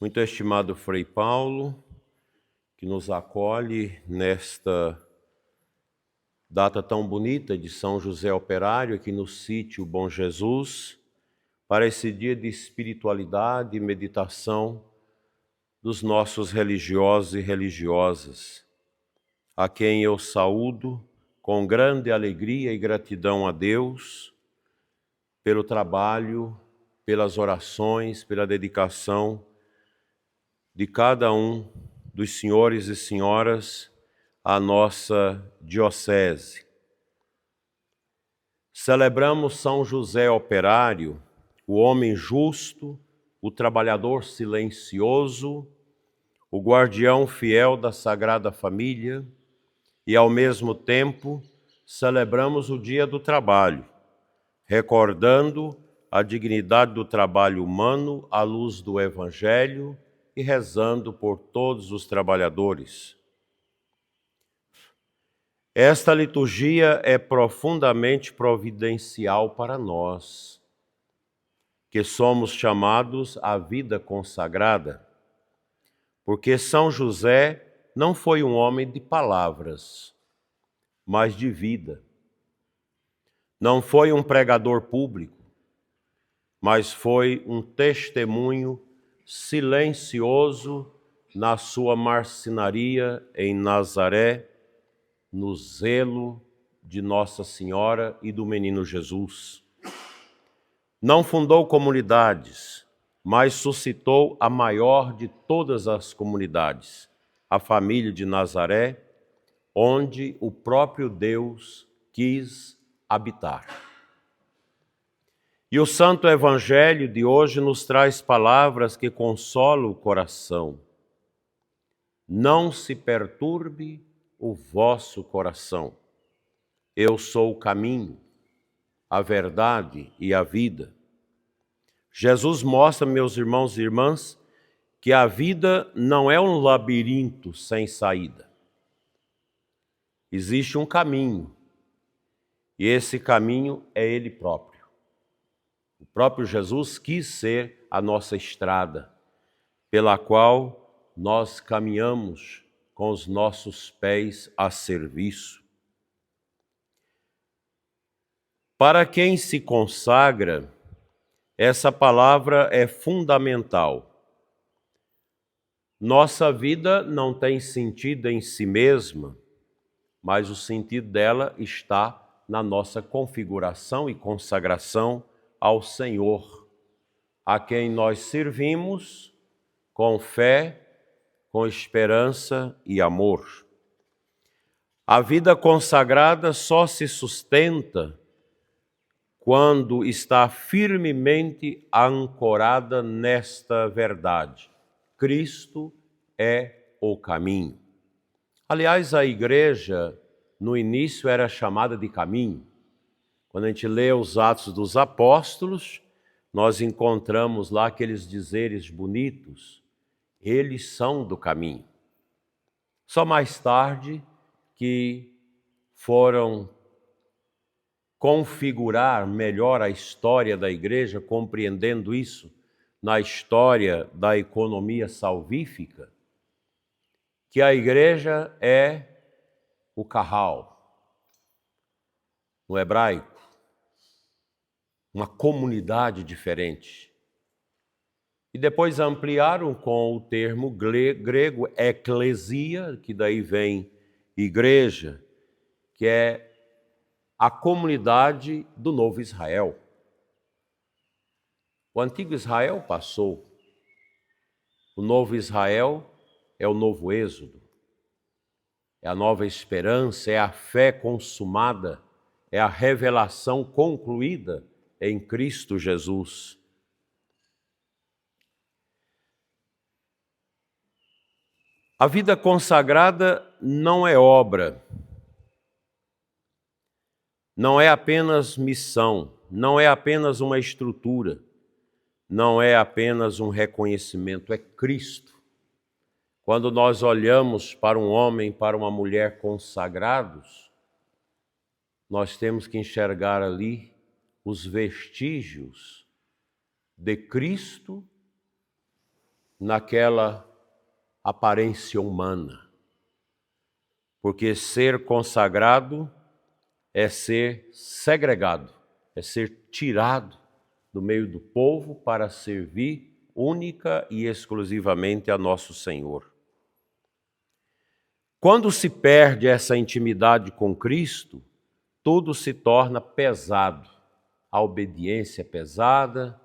Muito estimado Frei Paulo, que nos acolhe nesta data tão bonita de São José Operário, aqui no sítio Bom Jesus, para esse dia de espiritualidade e meditação dos nossos religiosos e religiosas, a quem eu saúdo com grande alegria e gratidão a Deus pelo trabalho, pelas orações, pela dedicação de cada um dos senhores e senhoras à nossa diocese. Celebramos São José Operário, o homem justo, o trabalhador silencioso, o guardião fiel da Sagrada Família e, ao mesmo tempo, celebramos o Dia do Trabalho, recordando a dignidade do trabalho humano à luz do Evangelho e rezando por todos os trabalhadores. Esta liturgia é profundamente providencial para nós, que somos chamados à vida consagrada, porque São José não foi um homem de palavras, mas de vida. Não foi um pregador público, mas foi um testemunho silencioso na sua marcenaria em Nazaré, no zelo de Nossa Senhora e do Menino Jesus. Não fundou comunidades, mas suscitou a maior de todas as comunidades, a família de Nazaré, onde o próprio Deus quis habitar. E o Santo Evangelho de hoje nos traz palavras que consolam o coração. Não se perturbe o vosso coração. Eu sou o caminho, a verdade e a vida. Jesus mostra, meus irmãos e irmãs, que a vida não é um labirinto sem saída. Existe um caminho, e esse caminho é Ele próprio. O próprio Jesus quis ser a nossa estrada, pela qual nós caminhamos com os nossos pés a serviço. Para quem se consagra, essa palavra é fundamental. Nossa vida não tem sentido em si mesma, mas o sentido dela está na nossa configuração e consagração ao Senhor, a quem nós servimos com fé, com esperança e amor. A vida consagrada só se sustenta quando está firmemente ancorada nesta verdade. Cristo é o caminho. Aliás, a igreja, no início, era chamada de caminho. Quando a gente lê os Atos dos Apóstolos, nós encontramos lá aqueles dizeres bonitos. Eles são do caminho. Só mais tarde que foram configurar melhor a história da igreja, compreendendo isso na história da economia salvífica, que a igreja é o Kahal, no hebraico, uma comunidade diferente. E depois ampliaram com o termo grego eclesia, que daí vem igreja, que é a comunidade do novo Israel. O antigo Israel passou. O novo Israel é o novo êxodo. É a nova esperança, é a fé consumada, é a revelação concluída em Cristo Jesus. A vida consagrada não é obra, não é apenas missão, não é apenas uma estrutura, não é apenas um reconhecimento, é Cristo. Quando nós olhamos para um homem, para uma mulher consagrados, nós temos que enxergar ali os vestígios de Cristo naquela aparência humana. Porque ser consagrado é ser segregado, é ser tirado do meio do povo para servir única e exclusivamente a nosso Senhor. Quando se perde essa intimidade com Cristo, tudo se torna pesado. A obediência é pesada,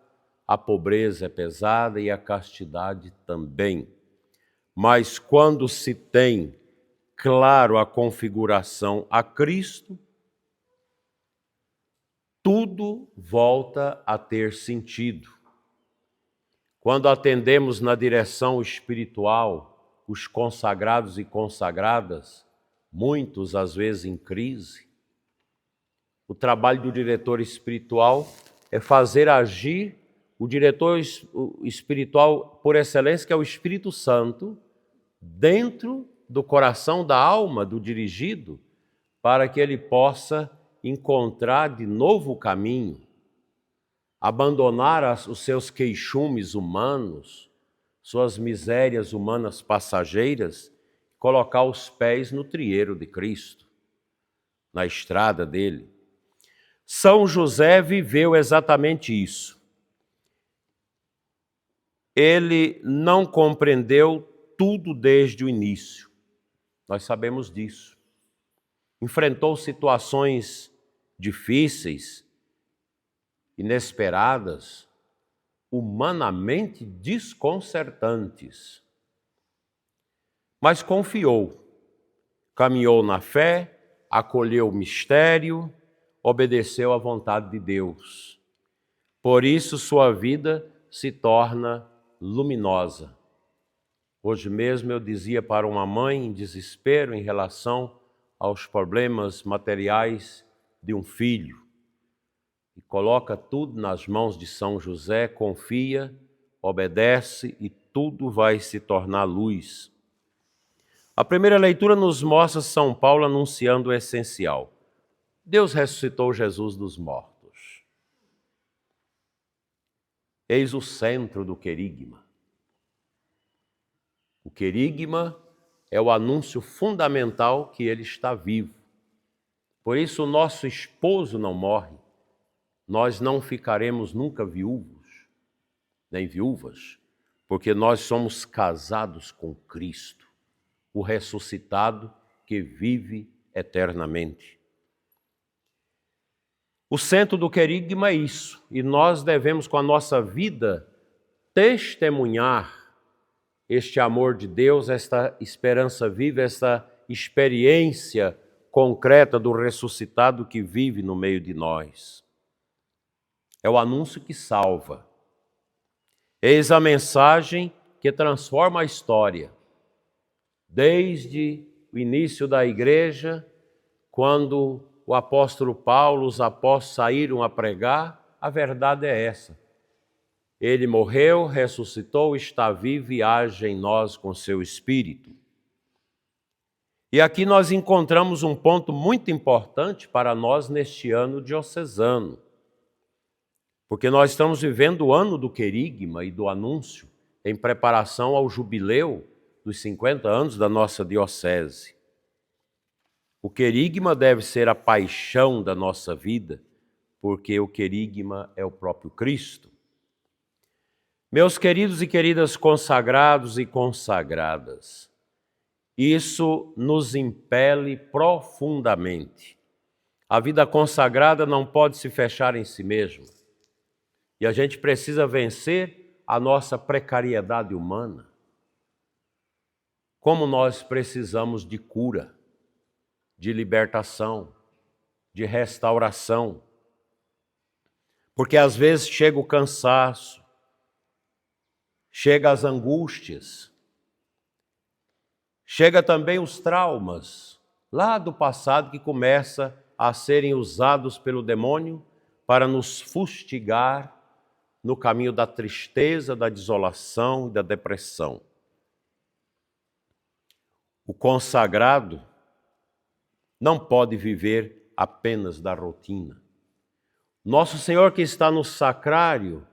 a pobreza é pesada e a castidade também. Mas quando se tem claro a configuração a Cristo, tudo volta a ter sentido. Quando atendemos na direção espiritual os consagrados e consagradas, muitos às vezes em crise, o trabalho do diretor espiritual é fazer agir o diretor espiritual por excelência, que é o Espírito Santo, dentro do coração da alma do dirigido, para que ele possa encontrar de novo o caminho, abandonar os seus queixumes humanos, suas misérias humanas passageiras, colocar os pés no trieiro de Cristo, na estrada dele. São José viveu exatamente isso. Ele não compreendeu tudo desde o início. Nós sabemos disso. Enfrentou situações difíceis, inesperadas, humanamente desconcertantes. Mas confiou, caminhou na fé, acolheu o mistério, obedeceu à vontade de Deus. Por isso sua vida se torna luminosa. Hoje mesmo eu dizia para uma mãe em desespero em relação aos problemas materiais de um filho, e coloca tudo nas mãos de São José, confia, obedece e tudo vai se tornar luz. A primeira leitura nos mostra São Paulo anunciando o essencial. Deus ressuscitou Jesus dos mortos. Eis o centro do querigma. O querigma é o anúncio fundamental que ele está vivo. Por isso o nosso esposo não morre. Nós não ficaremos nunca viúvos, nem viúvas, porque nós somos casados com Cristo, o ressuscitado que vive eternamente. O centro do querigma é isso, e nós devemos com a nossa vida testemunhar este amor de Deus, esta esperança viva, esta experiência concreta do ressuscitado que vive no meio de nós. É o anúncio que salva. Eis a mensagem que transforma a história. Desde o início da igreja, quando o apóstolo Paulo, os apóstolos saíram a pregar, a verdade é essa. Ele morreu, ressuscitou, está vivo e age em nós com seu Espírito. E aqui nós encontramos um ponto muito importante para nós neste ano diocesano, porque nós estamos vivendo o ano do querigma e do anúncio em preparação ao jubileu dos 50 anos da nossa diocese. O querigma deve ser a paixão da nossa vida, porque o querigma é o próprio Cristo. Meus queridos e queridas consagrados e consagradas, isso nos impele profundamente. A vida consagrada não pode se fechar em si mesma. E a gente precisa vencer a nossa precariedade humana. Como nós precisamos de cura, de libertação, de restauração. Porque às vezes chega o cansaço, chega as angústias, chega também os traumas lá do passado que começa a serem usados pelo demônio para nos fustigar no caminho da tristeza, da desolação e da depressão. O consagrado não pode viver apenas da rotina. Nosso Senhor que está no sacrário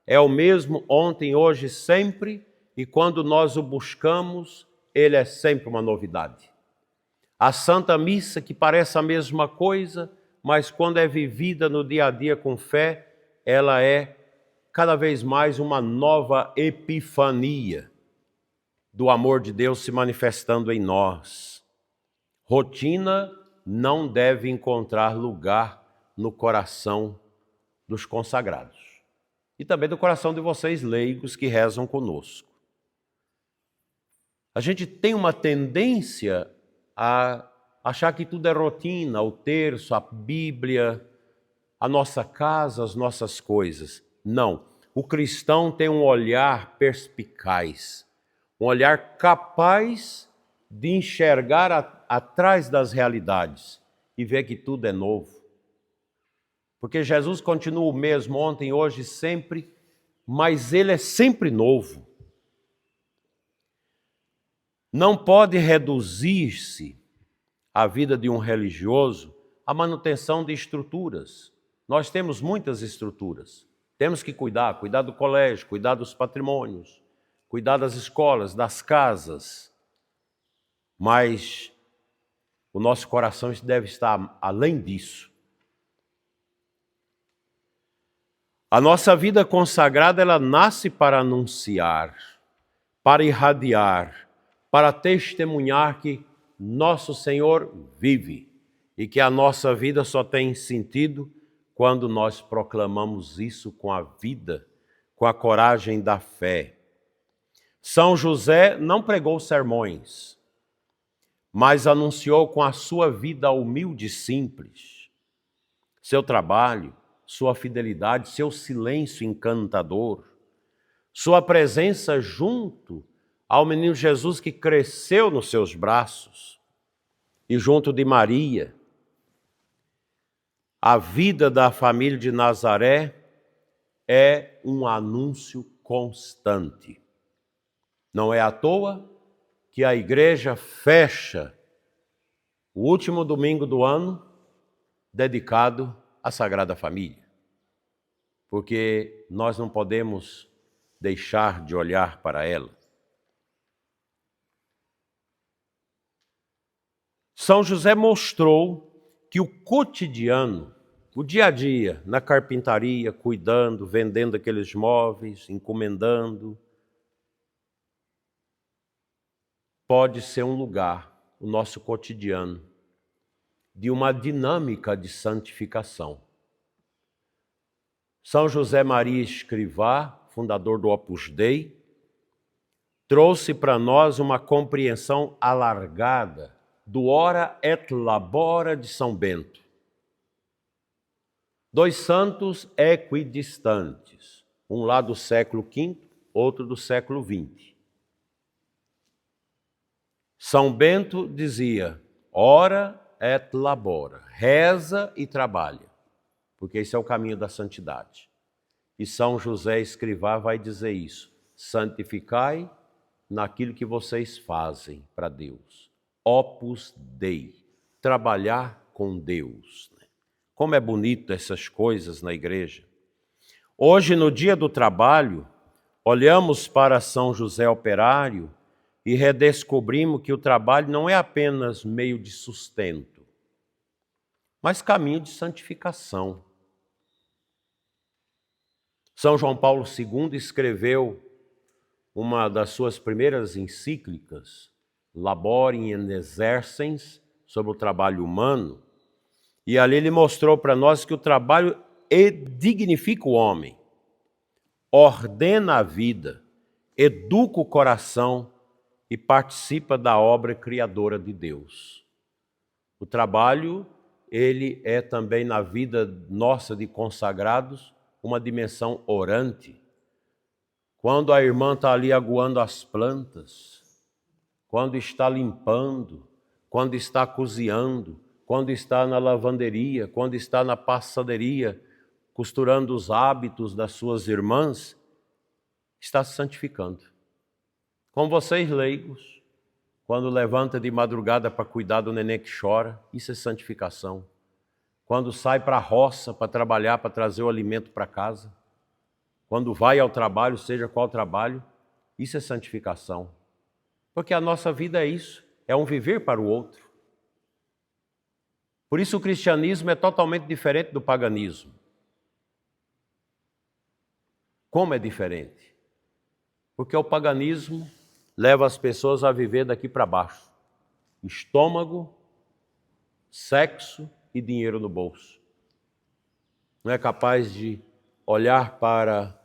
é o mesmo ontem, hoje, sempre, e quando nós o buscamos, ele é sempre uma novidade. A Santa Missa, que parece a mesma coisa, mas quando é vivida no dia a dia com fé, ela é cada vez mais uma nova epifania do amor de Deus se manifestando em nós. Rotina não deve encontrar lugar no coração dos consagrados e também do coração de vocês leigos que rezam conosco. A gente tem uma tendência a achar que tudo é rotina, o terço, a Bíblia, a nossa casa, as nossas coisas. Não, o cristão tem um olhar perspicaz, um olhar capaz de enxergar atrás das realidades e ver que tudo é novo. Porque Jesus continua o mesmo ontem, hoje, sempre, mas ele é sempre novo. Não pode reduzir-se a vida de um religioso à manutenção de estruturas. Nós temos muitas estruturas. Temos que cuidar do colégio, cuidar dos patrimônios, cuidar das escolas, das casas. Mas o nosso coração deve estar além disso. A nossa vida consagrada, ela nasce para anunciar, para irradiar, para testemunhar que nosso Senhor vive e que a nossa vida só tem sentido quando nós proclamamos isso com a vida, com a coragem da fé. São José não pregou sermões, mas anunciou com a sua vida humilde e simples, seu trabalho, sua fidelidade, seu silêncio encantador, sua presença junto ao menino Jesus que cresceu nos seus braços e junto de Maria. A vida da família de Nazaré é um anúncio constante. Não é à toa que a igreja fecha o último domingo do ano dedicado à Sagrada Família, porque nós não podemos deixar de olhar para ela. São José mostrou que o cotidiano, o dia a dia, na carpintaria, cuidando, vendendo aqueles móveis, encomendando, pode ser um lugar, o nosso cotidiano, de uma dinâmica de santificação. São José Maria Escrivá, fundador do Opus Dei, trouxe para nós uma compreensão alargada do Ora et Labora de São Bento. Dois santos equidistantes, um lá do século V, outro do século XX. São Bento dizia, ora et labora, reza e trabalha, porque esse é o caminho da santidade. E São José Escrivá vai dizer isso, santificai naquilo que vocês fazem para Deus. Opus Dei, trabalhar com Deus. Como é bonito essas coisas na igreja. Hoje, no dia do trabalho, olhamos para São José Operário e redescobrimos que o trabalho não é apenas meio de sustento, mas caminho de santificação. São João Paulo II escreveu uma das suas primeiras encíclicas, Laborem et Exercens, sobre o trabalho humano, e ali ele mostrou para nós que o trabalho dignifica o homem, ordena a vida, educa o coração e participa da obra criadora de Deus. O trabalho, ele é também na vida nossa de consagrados uma dimensão orante. Quando a irmã está ali aguando as plantas, quando está limpando, quando está cozinhando, quando está na lavanderia, quando está na passaderia, costurando os hábitos das suas irmãs, está se santificando. Com vocês leigos, quando levanta de madrugada para cuidar do neném que chora, isso é santificação. Quando sai para a roça para trabalhar, para trazer o alimento para casa, quando vai ao trabalho, seja qual trabalho, Isso é santificação. Porque a nossa vida é isso, é um viver para o outro. Por isso o cristianismo é totalmente diferente do paganismo. Como é diferente? Porque o paganismo leva as pessoas a viver daqui para baixo. Estômago, sexo e dinheiro no bolso. Não é capaz de olhar para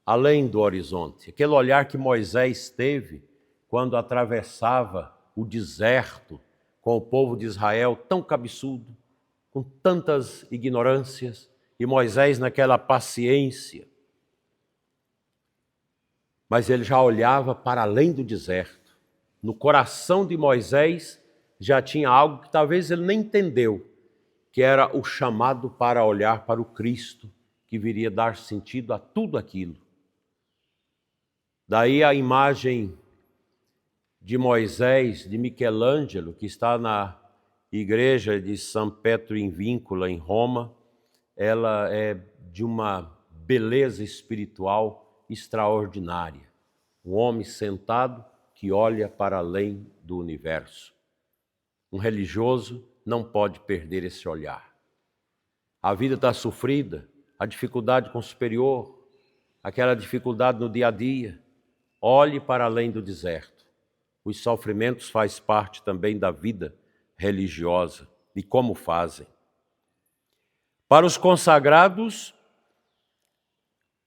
além do horizonte. Aquele olhar que Moisés teve quando atravessava o deserto com o povo de Israel, tão cabeçudo, com tantas ignorâncias, e Moisés naquela paciência. Mas ele já olhava para além do deserto. No coração de Moisés já tinha algo que talvez ele nem entendeu, que era o chamado para olhar para o Cristo, que viria dar sentido a tudo aquilo. Daí a imagem de Moisés, de Michelangelo, que está na igreja de São Petro in Vincula, em Roma, ela é de uma beleza espiritual extraordinária. Um homem sentado que olha para além do universo. Um religioso não pode perder esse olhar. A vida está sofrida, a dificuldade com o superior, aquela dificuldade no dia a dia. Olhe para além do deserto. Os sofrimentos fazem parte também da vida religiosa e como fazem. Para os consagrados,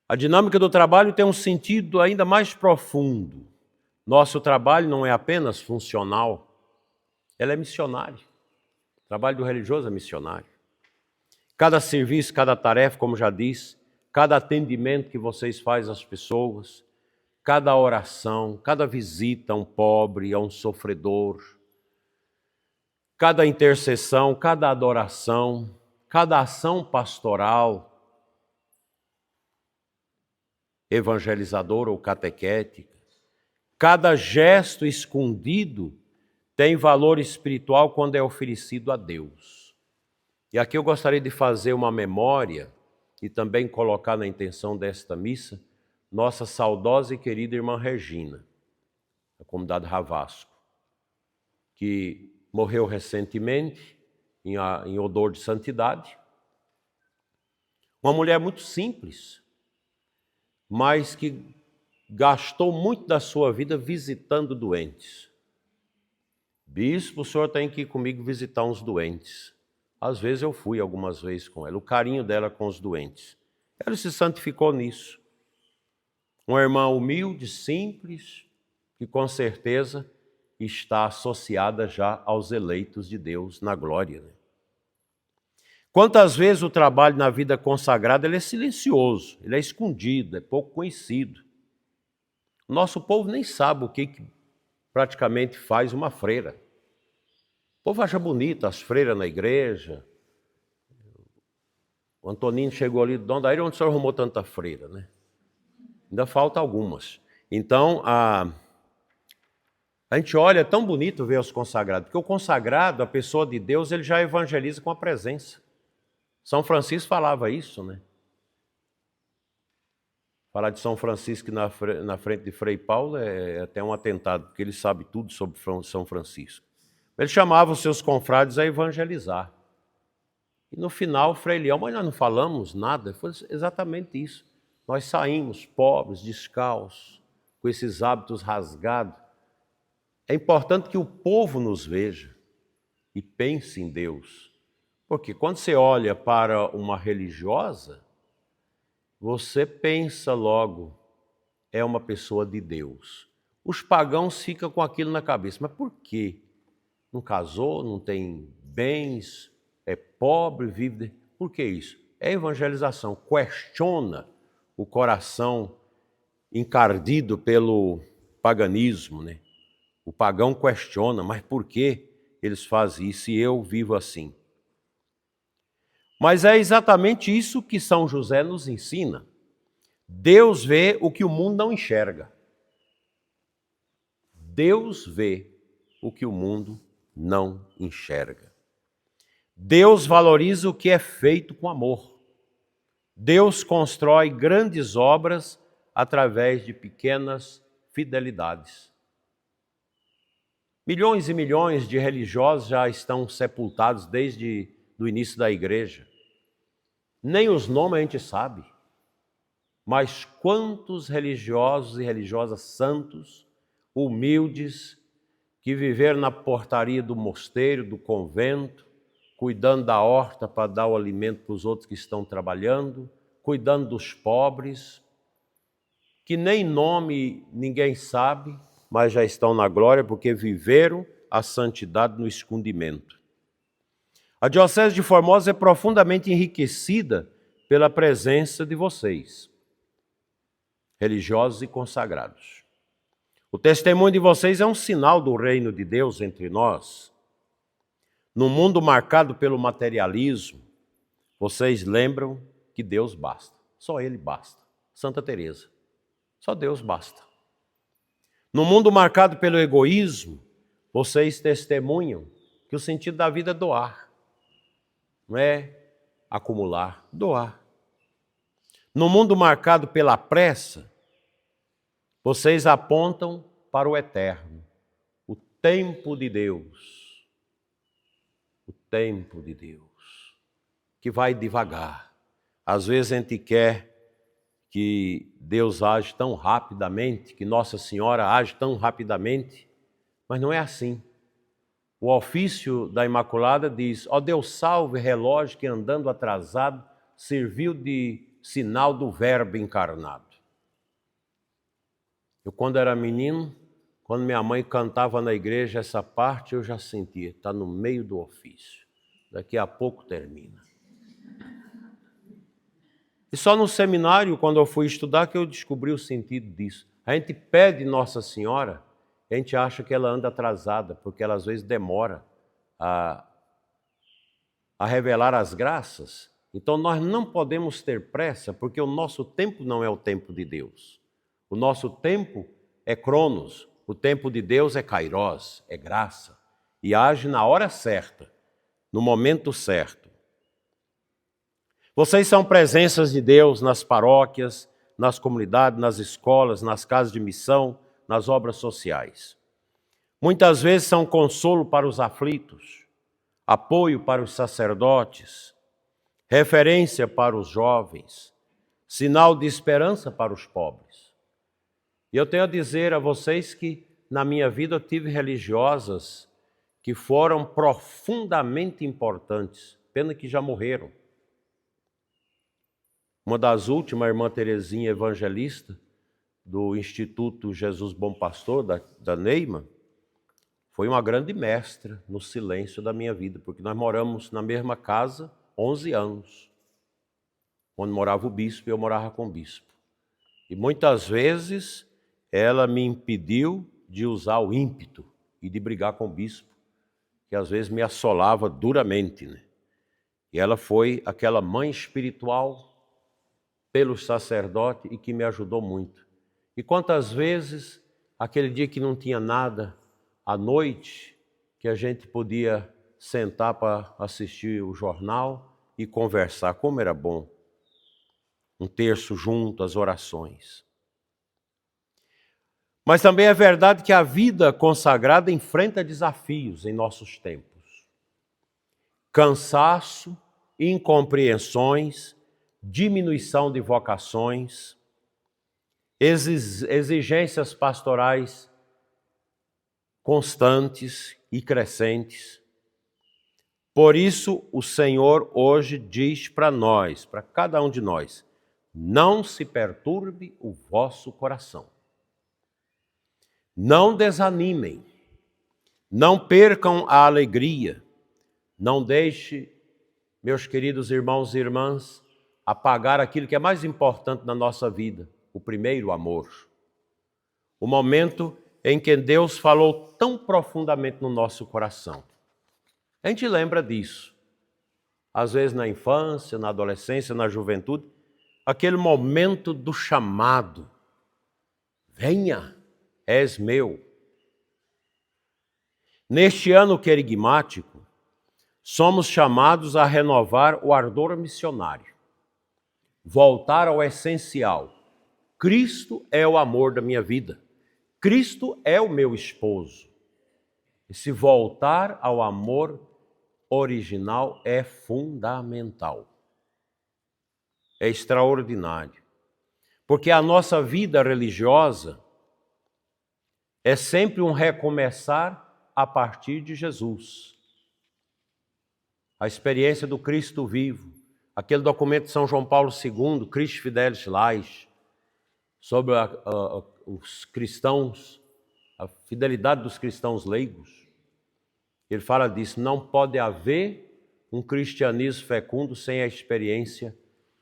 a dinâmica do trabalho tem um sentido ainda mais profundo. Nosso trabalho não é apenas funcional, ela é missionário. O trabalho do religioso é missionário. Cada serviço, cada tarefa, como já disse, cada atendimento que vocês fazem às pessoas, cada oração, cada visita a um pobre, a um sofredor, cada intercessão, cada adoração, cada ação pastoral, evangelizadora ou catequética, cada gesto escondido tem valor espiritual quando é oferecido a Deus. E aqui eu gostaria de fazer uma memória e também colocar na intenção desta missa nossa saudosa e querida irmã Regina, da comunidade Ravasco, que morreu recentemente em odor de santidade. Uma mulher muito simples, mas que gastou muito da sua vida visitando doentes. Bispo, o senhor tem que ir comigo visitar uns doentes. Às vezes eu fui algumas vezes com ela, o carinho dela com os doentes. Ela se santificou nisso. Uma irmã humilde, simples, que com certeza está associada já aos eleitos de Deus na glória. Quantas vezes o trabalho na vida consagrada ele é silencioso, ele é escondido, é pouco conhecido. O nosso povo nem sabe o que praticamente faz uma freira. O povo acha bonito as freiras na igreja. O Antonino chegou ali, Dom Daíra, onde o senhor arrumou tanta freira, né? Ainda falta algumas. Então, a gente olha, é tão bonito ver os consagrados, porque o consagrado, a pessoa de Deus, ele já evangeliza com a presença. São Francisco falava isso, né? Falar de São Francisco na frente de Frei Paulo é até um atentado, porque ele sabe tudo sobre São Francisco. Ele chamava os seus confrades a evangelizar. E no final, Frei Leão, mas nós não falamos nada. Foi exatamente isso. Nós saímos pobres, descalços, com esses hábitos rasgados. É importante que o povo nos veja e pense em Deus. Porque quando você olha para uma religiosa, você pensa logo, é uma pessoa de Deus. Os pagãos ficam com aquilo na cabeça. Mas por quê? Não casou, não tem bens, é pobre, vive... Por que isso? É evangelização. Questiona o coração encardido pelo paganismo, né? O pagão questiona, mas por que eles fazem isso e eu vivo assim? Mas é exatamente isso que São José nos ensina. Deus vê o que o mundo não enxerga. Deus vê o que o mundo não enxerga. Deus valoriza o que é feito com amor. Deus constrói grandes obras através de pequenas fidelidades. Milhões e milhões de religiosos já estão sepultados desde o início da igreja. Nem os nomes a gente sabe. Mas quantos religiosos e religiosas santos, humildes, que viveram na portaria do mosteiro, do convento, cuidando da horta para dar o alimento para os outros que estão trabalhando, cuidando dos pobres, que nem nome ninguém sabe, mas já estão na glória porque viveram a santidade no escondimento. A Diocese de Formosa é profundamente enriquecida pela presença de vocês, religiosos e consagrados. O testemunho de vocês é um sinal do reino de Deus entre nós. Num mundo marcado pelo materialismo, vocês lembram que Deus basta. Só Ele basta. Santa Teresa. Só Deus basta. No mundo marcado pelo egoísmo, vocês testemunham que o sentido da vida é doar. Não é acumular, doar. No mundo marcado pela pressa, vocês apontam para o eterno, o tempo de Deus. O tempo de Deus, que vai devagar. Às vezes a gente quer que Deus age tão rapidamente, que Nossa Senhora age tão rapidamente, mas não é assim. O ofício da Imaculada diz: ó Deus salve, relógio que andando atrasado serviu de sinal do Verbo encarnado. Eu, quando era menino, quando minha mãe cantava na igreja essa parte, eu já sentia, está no meio do ofício. Daqui a pouco termina. E só no seminário, quando eu fui estudar, que eu descobri o sentido disso. A gente pede Nossa Senhora, a gente acha que ela anda atrasada, porque ela às vezes demora a revelar as graças. Então nós não podemos ter pressa, porque o nosso tempo não é o tempo de Deus. O nosso tempo é Cronos, o tempo de Deus é Kairos, é graça, e age na hora certa, no momento certo. Vocês são presenças de Deus nas paróquias, nas comunidades, nas escolas, nas casas de missão, nas obras sociais. Muitas vezes são consolo para os aflitos, apoio para os sacerdotes, referência para os jovens, sinal de esperança para os pobres. E eu tenho a dizer a vocês que na minha vida eu tive religiosas que foram profundamente importantes, pena que já morreram. Uma das últimas, a irmã Terezinha Evangelista, do Instituto Jesus Bom Pastor, da Neima, foi uma grande mestra no silêncio da minha vida, porque nós moramos na mesma casa 11 anos. Quando morava o bispo, eu morava com o bispo. E muitas vezes ela me impediu de usar o ímpeto e de brigar com o bispo, que às vezes me assolava duramente, né? E ela foi aquela mãe espiritual pelo sacerdote e que me ajudou muito. E quantas vezes, aquele dia que não tinha nada, à noite, que a gente podia sentar para assistir o jornal e conversar, como era bom. Um terço junto, as orações. Mas também é verdade que a vida consagrada enfrenta desafios em nossos tempos. Cansaço, incompreensões, diminuição de vocações, exigências pastorais constantes e crescentes. Por isso, o Senhor hoje diz para nós, para cada um de nós: não se perturbe o vosso coração. Não desanimem, não percam a alegria, não deixe, meus queridos irmãos e irmãs, apagar aquilo que é mais importante na nossa vida, o primeiro amor. O momento em que Deus falou tão profundamente no nosso coração. A gente lembra disso. Às vezes na infância, na adolescência, na juventude, aquele momento do chamado. Venha, és meu. Neste ano querigmático, somos chamados a renovar o ardor missionário. Voltar ao essencial. Cristo é o amor da minha vida. Cristo é o meu esposo. Esse voltar ao amor original é fundamental. É extraordinário. Porque a nossa vida religiosa é sempre um recomeçar a partir de Jesus. A experiência do Cristo vivo, aquele documento de São João Paulo II, Christi Fidelis Laius, sobre os cristãos, a fidelidade dos cristãos leigos. Ele fala disso, não pode haver um cristianismo fecundo sem a experiência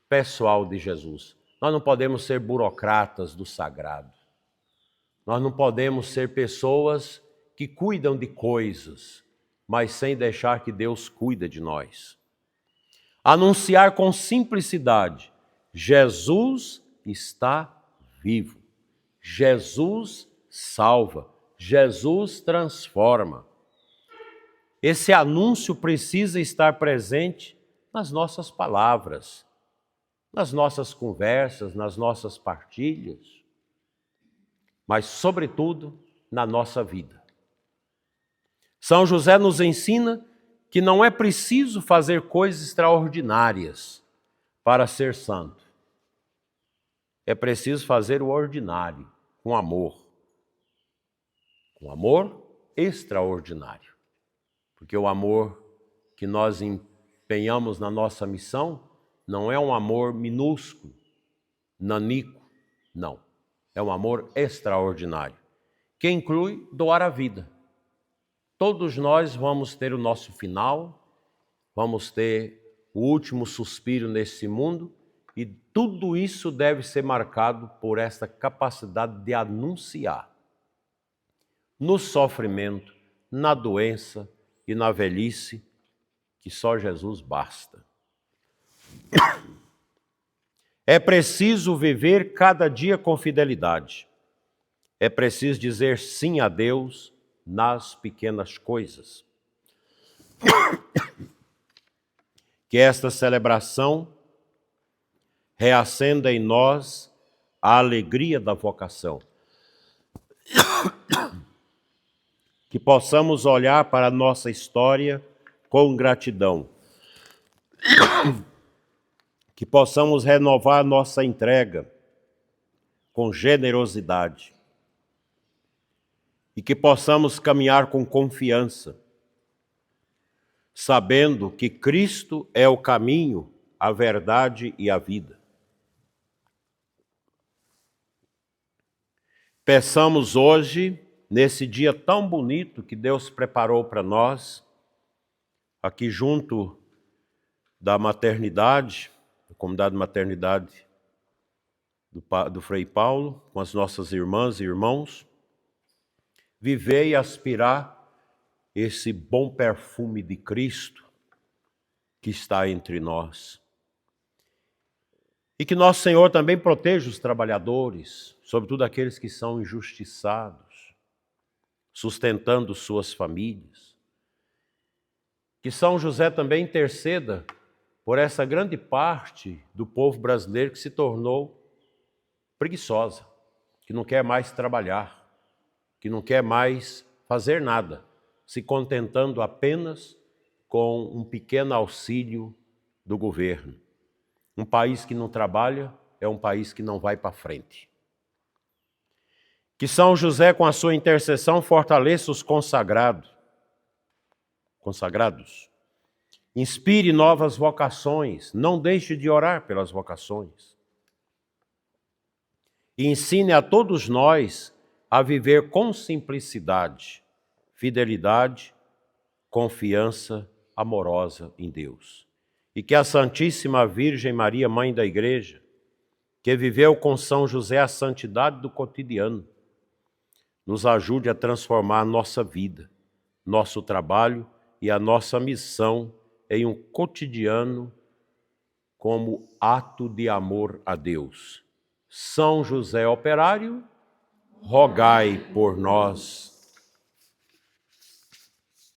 pessoal de Jesus. Nós não podemos ser burocratas do sagrado. Nós não podemos ser pessoas que cuidam de coisas, mas sem deixar que Deus cuide de nós. Anunciar com simplicidade, Jesus está vivo. Jesus salva. Jesus transforma. Esse anúncio precisa estar presente nas nossas palavras, nas nossas conversas, nas nossas partilhas, mas, sobretudo, na nossa vida. São José nos ensina que não é preciso fazer coisas extraordinárias para ser santo. É preciso fazer o ordinário, com amor. Com amor extraordinário. Porque o amor que nós empenhamos na nossa missão não é um amor minúsculo, nanico, não. É um amor extraordinário, que inclui doar a vida. Todos nós vamos ter o nosso final, vamos ter o último suspiro nesse mundo, e tudo isso deve ser marcado por essa capacidade de anunciar no sofrimento, na doença e na velhice, que só Jesus basta. É preciso viver cada dia com fidelidade. É preciso dizer sim a Deus nas pequenas coisas. Que esta celebração reacenda em nós a alegria da vocação. Que possamos olhar para a nossa história com gratidão. Que possamos renovar nossa entrega com generosidade. E que possamos caminhar com confiança, sabendo que Cristo é o caminho, a verdade e a vida. Peçamos hoje, nesse dia tão bonito que Deus preparou para nós, aqui junto da maternidade, da comunidade de maternidade do Frei Paulo, com as nossas irmãs e irmãos, viver e aspirar esse bom perfume de Cristo que está entre nós. E que nosso Senhor também proteja os trabalhadores, sobretudo aqueles que são injustiçados, sustentando suas famílias. Que São José também interceda por essa grande parte do povo brasileiro que se tornou preguiçosa, que não quer mais trabalhar, que não quer mais fazer nada, se contentando apenas com um pequeno auxílio do governo. Um país que não trabalha é um país que não vai para frente. Que São José, com a sua intercessão, fortaleça os consagrados. Inspire novas vocações, não deixe de orar pelas vocações. E ensine a todos nós a viver com simplicidade, fidelidade, confiança amorosa em Deus. E que a Santíssima Virgem Maria, Mãe da Igreja, que viveu com São José a santidade do cotidiano, nos ajude a transformar a nossa vida, nosso trabalho e a nossa missão em um cotidiano como ato de amor a Deus. São José Operário, rogai por nós.